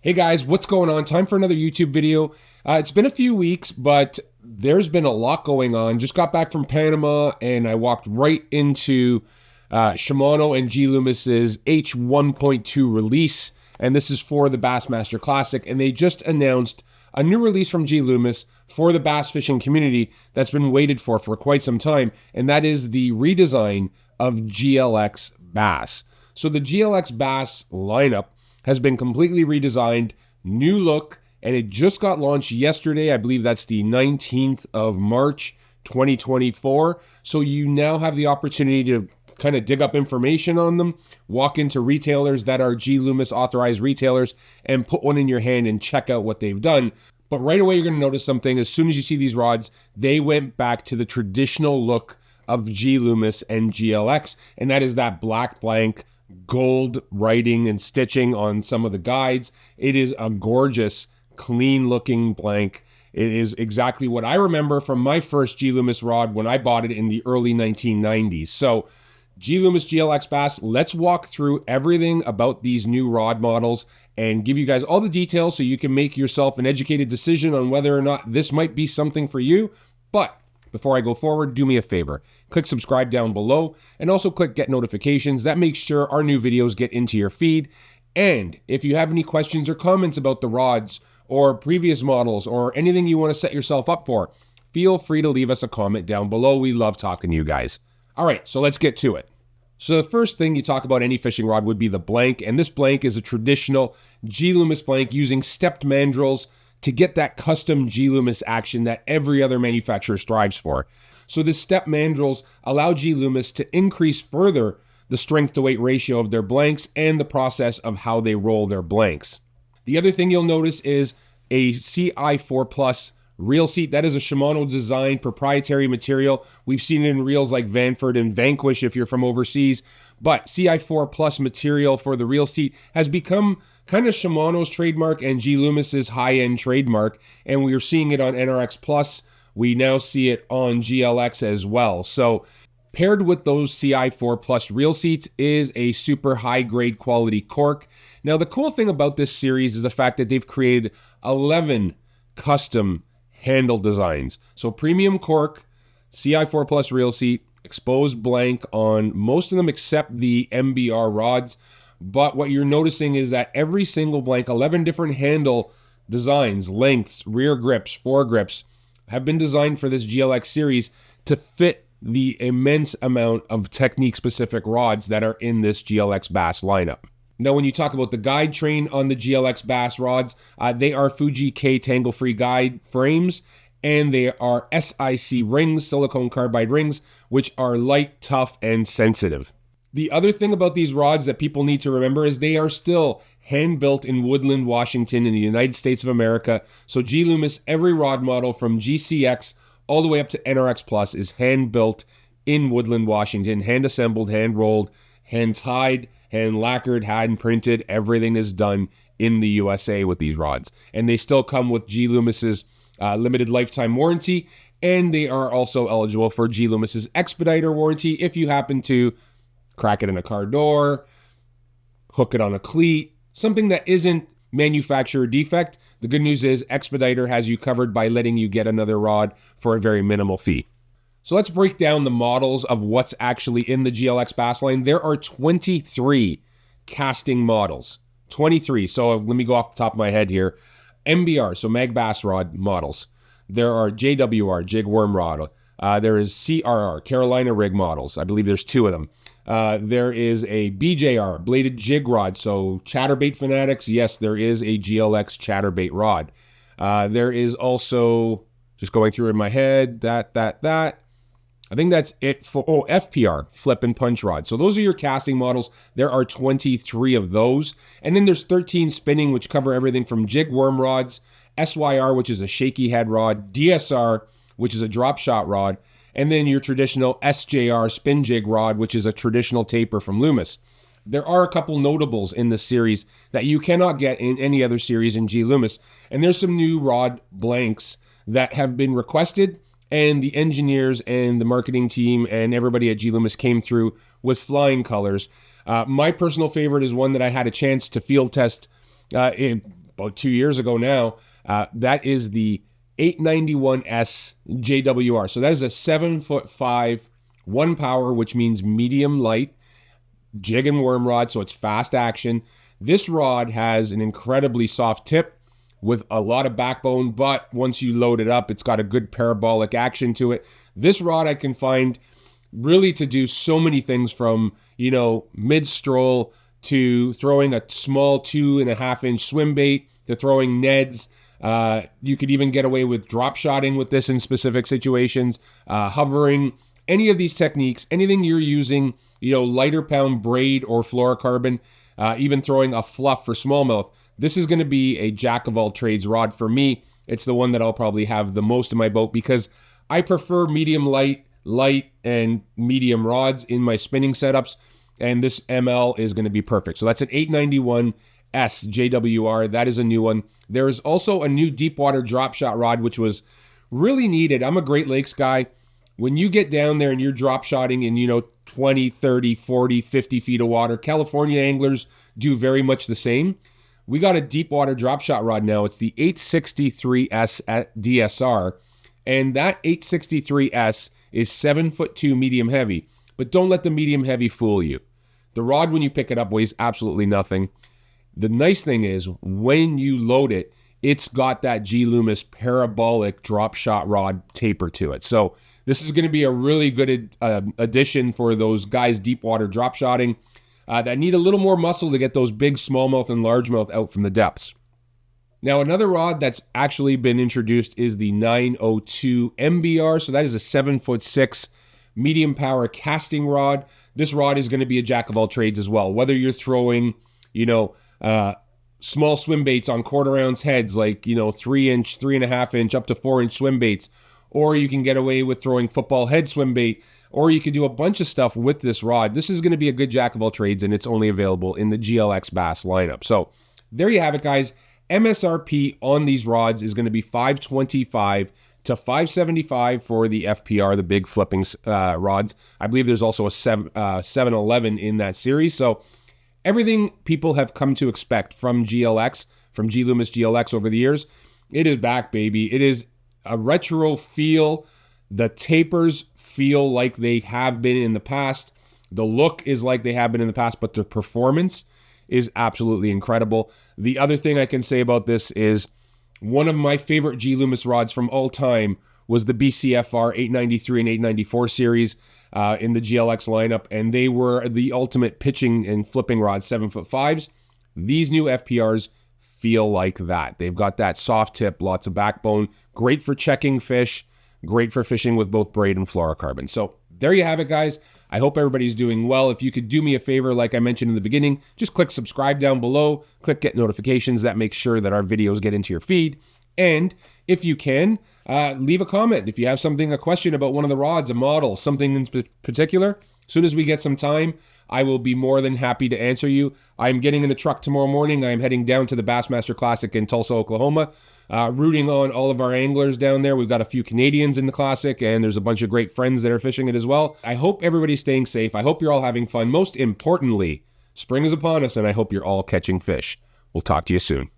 Hey guys, what's going on? Time for another YouTube video. It's been a few weeks, but there's been a lot going on. Just got back from Panama and I walked right into Shimano and G Loomis's H1.2 release. And this is for the Bassmaster Classic. And they just announced a new release from G Loomis for the bass fishing community that's been waited for quite some time. And that is the redesign of GLX Bass. So the GLX Bass lineup has been completely redesigned, new look, and it just got launched yesterday. I believe that's the 19th of March, 2024. So you now have the opportunity to kind of dig up information on them, walk into retailers that are G Loomis authorized retailers, and put one in your hand and check out what they've done. But right away, you're going to notice something. As soon as you see these rods, they went back to the traditional look of G Loomis and GLX, and that is that black blank, gold writing and stitching on some of the guides. It is a gorgeous, clean looking blank. It is exactly what I remember from my first G Loomis rod when I bought it in the early 1990s. So G Loomis GLX Bass, let's walk through everything about these new rod models and give you guys all the details so you can make yourself an educated decision on whether or not this might be something for you. But before I go forward, do me a favor. Click subscribe down below and also click get notifications. That makes sure our new videos get into your feed. And if you have any questions or comments about the rods or previous models or anything you want to set yourself up for, feel free to leave us a comment down below. We love talking to you guys. All right, so let's get to it. So the first thing you talk about any fishing rod would be the blank. And this blank is a traditional G Loomis blank using stepped mandrels to get that custom G Loomis action that every other manufacturer strives for. So the step mandrels allow G Loomis to increase further the strength to weight ratio of their blanks and the process of how they roll their blanks. The other thing you'll notice is a CI4 Plus reel seat. That is a Shimano designed proprietary material. We've seen it in reels like Vanford and Vanquish if you're from overseas, but CI4 Plus material for the reel seat has become kind of Shimano's trademark and G Loomis's high-end trademark, and we are seeing it on NRX Plus. We now see it on GLX as well. So paired with those CI4 Plus reel seats is a super high-grade quality cork. Now the cool thing about this series is the fact that they've created 11 custom handle designs. So premium cork, CI4 Plus reel seat, exposed blank on most of them except the MBR rods. But what you're noticing is that every single blank, 11 different handle designs, lengths, rear grips, foregrips, have been designed for this GLX series to fit the immense amount of technique-specific rods that are in this GLX Bass lineup. Now, when you talk about the guide train on the GLX Bass rods, they are Fuji K tangle-free guide frames, and they are SiC Rings, silicone carbide rings, which are light, tough, and sensitive. The other thing about these rods that people need to remember is they are still hand-built in Woodland, Washington in the United States of America. So G Loomis, every rod model from GCX all the way up to NRX Plus is hand-built in Woodland, Washington, hand-assembled, hand-rolled, hand-tied, hand-lacquered, hand-printed. Everything is done in the USA with these rods. And they still come with G Loomis's limited lifetime warranty, and they are also eligible for G Loomis's Expediter warranty if you happen to crack it in a car door, hook it on a cleat, something that isn't manufacturer defect. The good news is Expediter has you covered by letting you get another rod for a very minimal fee. So let's break down the models of what's actually in the GLX Bass line. There are 23 casting models. 23. So let me go off the top of my head here. MBR, so Mag Bass Rod models. There are JWR, Jig Worm Rod. There is CRR, Carolina Rig models. I believe there's 2 of them. There is a BJR, bladed jig rod. So chatterbait fanatics, yes, there is a GLX chatterbait rod. There is also, just going through in my head, that. I think that's it for, FPR, flip and punch rod. So those are your casting models. There are 23 of those. And then there's 13 spinning, which cover everything from jig worm rods, SYR, which is a shaky head rod, DSR, which is a drop shot rod, and then your traditional SJR spin jig rod, which is a traditional taper from Loomis. There are a couple notables in this series that you cannot get in any other series in G Loomis, and there's some new rod blanks that have been requested, and the engineers and the marketing team and everybody at G Loomis came through with flying colors. My personal favorite is one that I had a chance to field test about 2 years ago now. That is the 891S JWR. So that is a 7'5", 1 power, which means medium light, jig and worm rod, so it's fast action. This rod has an incredibly soft tip with a lot of backbone, but once you load it up, it's got a good parabolic action to it. This rod I can find really to do so many things, from, mid-stroll to throwing a small 2.5-inch swim bait to throwing Neds. You could even get away with drop shotting with this in specific situations, hovering, any of these techniques, anything you're using, lighter pound braid or fluorocarbon, even throwing a fluff for smallmouth. This is going to be a jack of all trades rod for me. It's the one that I'll probably have the most in my boat because I prefer medium light, and medium rods in my spinning setups, and this ML is going to be perfect. So that's an 891S JWR. That is a new one. There is also a new deep water drop shot rod, which was really needed. I'm a Great Lakes guy. When you get down there and you're drop shotting in, 20, 30, 40, 50 feet of water, California anglers do very much the same. We got a deep water drop shot rod now. It's the 863S at DSR, and that 863S is 7'2" medium heavy. But don't let the medium heavy fool you. The rod, when you pick it up, weighs absolutely nothing. The nice thing is, when you load it, it's got that G Loomis parabolic drop shot rod taper to it. So this is going to be a really good addition for those guys deep water drop shotting that need a little more muscle to get those big smallmouth and largemouth out from the depths. Now, another rod that's actually been introduced is the 902 MBR. So that is a 7'6" medium power casting rod. This rod is going to be a jack of all trades as well. Whether you're throwing, small swim baits on quarter ounce heads, like, 3-inch, 3.5-inch, up to 4-inch swim baits, or you can get away with throwing football head swim bait, or you can do a bunch of stuff with this rod. This is going to be a good jack of all trades, and it's only available in the GLX Bass lineup. So there you have it, guys. MSRP on these rods is going to be $525 to $575 for the FPR, the big flipping rods. I believe there's also a 711 in that series. So everything people have come to expect from GLX, from G Loomis GLX over the years, it is back, baby. It is a retro feel. The tapers feel like they have been in the past. The look is like they have been in the past, but the performance is absolutely incredible. The other thing I can say about this is one of my favorite G Loomis rods from all time was the BCFR 893 and 894 series in the GLX lineup, and they were the ultimate pitching and flipping rods, 7'5". These new FPRs feel like that. They've got that soft tip, lots of backbone, great for checking fish, great for fishing with both braid and fluorocarbon. So there you have it, guys. I hope everybody's doing well. If you could do me a favor, like I mentioned in the beginning, just click subscribe down below, click get notifications. That makes sure that our videos get into your feed. And if you can, leave a comment. If you have a question about one of the rods, a model, something in particular, as soon as we get some time, I will be more than happy to answer you. I'm getting in the truck tomorrow morning. I'm heading down to the Bassmaster Classic in Tulsa, Oklahoma, rooting on all of our anglers down there. We've got a few Canadians in the Classic, and there's a bunch of great friends that are fishing it as well. I hope everybody's staying safe. I hope you're all having fun. Most importantly, spring is upon us, and I hope you're all catching fish. We'll talk to you soon.